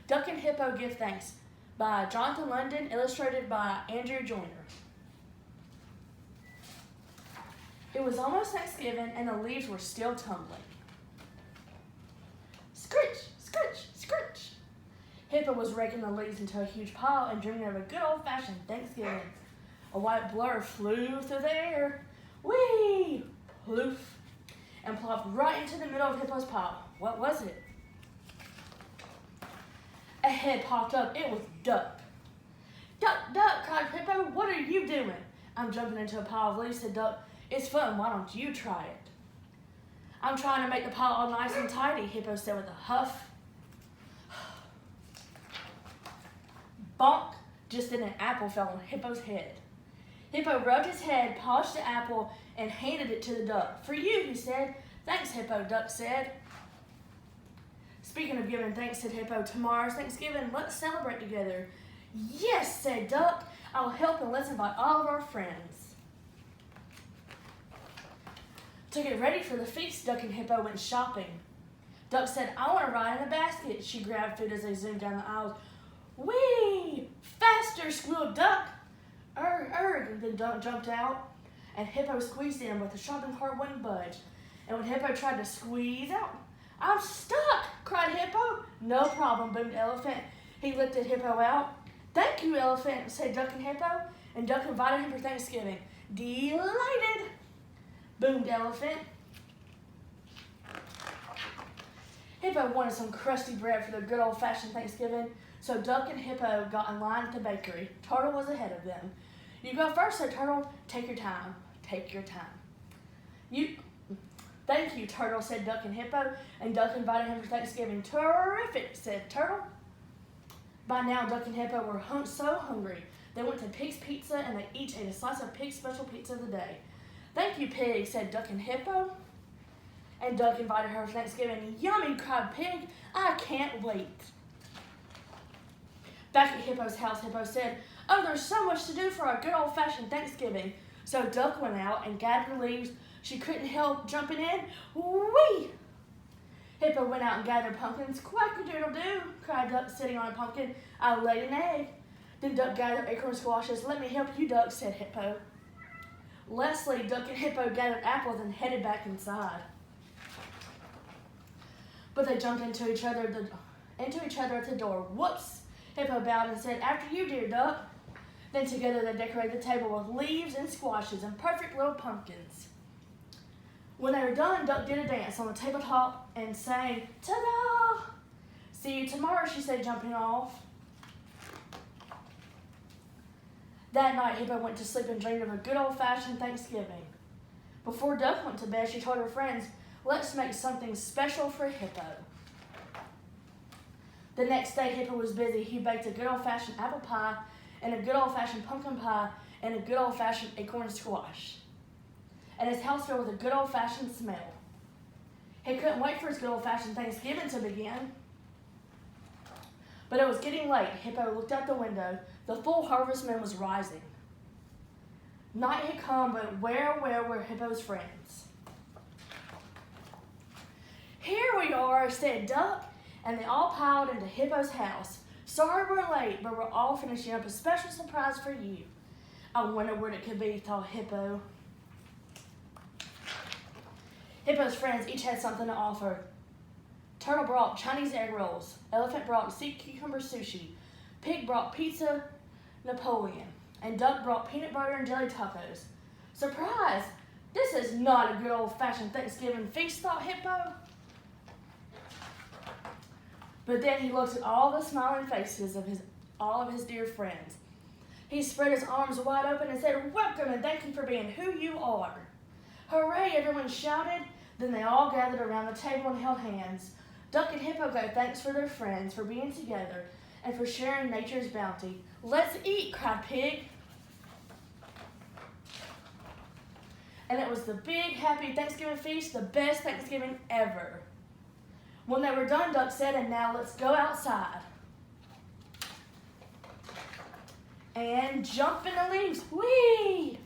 Duck and Hippo Give Thanks by Jonathan London, illustrated by Andrew Joyner. It was almost Thanksgiving and the leaves were still tumbling. Scritch, scritch, scritch. Hippo was raking the leaves into a huge pile and dreaming of a good old-fashioned Thanksgiving. A white blur flew through the air. Whee! Ploof! And plopped right into the middle of Hippo's pile. What was it? A head popped up. It was Duck. Duck, Duck, cried Hippo. What are you doing? I'm jumping into a pile of leaves, said Duck. It's fun. Why don't you try it? I'm trying to make the pile all nice and tidy, Hippo said with a huff. Bonk! Just then an apple fell on Hippo's head. Hippo rubbed his head, polished the apple, and handed it to the duck. For you, he said. Thanks, Hippo, Duck said. Speaking of giving thanks, said Hippo, tomorrow's Thanksgiving. Let's celebrate together. Yes, said Duck. I'll help and let's invite all of our friends. To get ready for the feast, Duck and Hippo went shopping. Duck said, I want to ride in a basket. She grabbed food as they zoomed down the aisles. Whee! Faster, squealed Duck. Erg, then Duck jumped out, and Hippo squeezed in, but the shopping cart wouldn't budge. And when Hippo tried to squeeze out, I'm stuck, cried Hippo. No problem, boomed Elephant. He lifted Hippo out. Thank you, Elephant, said Duck and Hippo, and Duck invited him for Thanksgiving. Delighted, boomed Elephant. Hippo wanted some crusty bread for their good old-fashioned Thanksgiving, so Duck and Hippo got in line at the bakery. Turtle was ahead of them. You go first, said Turtle. Take your time. Take your time. Thank you, Turtle, said Duck and Hippo, and Duck invited him for Thanksgiving. Terrific, said Turtle. By now, Duck and Hippo were so hungry. They went to Pig's Pizza, and they each ate a slice of Pig's special pizza of the day. Thank you, Pig, said Duck and Hippo. And Duck invited her for Thanksgiving. Yummy, cried Pig. I can't wait. Back at Hippo's house, Hippo said, oh, there's so much to do for our good old-fashioned Thanksgiving. So Duck went out and gathered leaves. She couldn't help jumping in. Whee! Hippo went out and gathered pumpkins. Quack-a-doodle-doo, cried Duck, sitting on a pumpkin. I laid an egg. Then Duck gathered acorn squashes. Let me help you, Duck, said Hippo. Leslie, Duck, and Hippo gathered apples and headed back inside. But they jumped into each other at the door. Whoops! Hippo bowed and said, after you, dear Duck. Then together they decorated the table with leaves and squashes and perfect little pumpkins. When they were done, Duck did a dance on the tabletop and sang, ta-da! See you tomorrow, she said, jumping off. That night, Hippo went to sleep and dreamed of a good old-fashioned Thanksgiving. Before Duck went to bed, she told her friends, let's make something special for Hippo. The next day, Hippo was busy. He baked a good old-fashioned apple pie and a good old-fashioned pumpkin pie and a good old-fashioned acorn squash. And his house filled with a good old-fashioned smell. He couldn't wait for his good old-fashioned Thanksgiving to begin. But it was getting late. Hippo looked out the window. The full harvest moon was rising. Night had come, but where were Hippo's friends? Here we are, said Duck, and they all piled into Hippo's house. Sorry we're late, but we're all finishing up a special surprise for you. I wonder what it could be, thought Hippo. Hippo's friends each had something to offer. Turtle brought Chinese egg rolls. Elephant brought sea cucumber sushi. Pig brought pizza Napoleon. And Duck brought peanut butter and jelly tacos. Surprise! This is not a good old-fashioned Thanksgiving feast, thought Hippo. But then he looked at all the smiling faces of all of his dear friends. He spread his arms wide open and said, welcome and thank you for being who you are. Hooray, everyone shouted. Then they all gathered around the table and held hands. Duck and Hippo gave thanks for their friends, for being together, and for sharing nature's bounty. Let's eat, cried Pig. And it was the big, happy Thanksgiving feast, the best Thanksgiving ever. When they were done, Duck said, and now let's go outside. And jump in the leaves. Whee!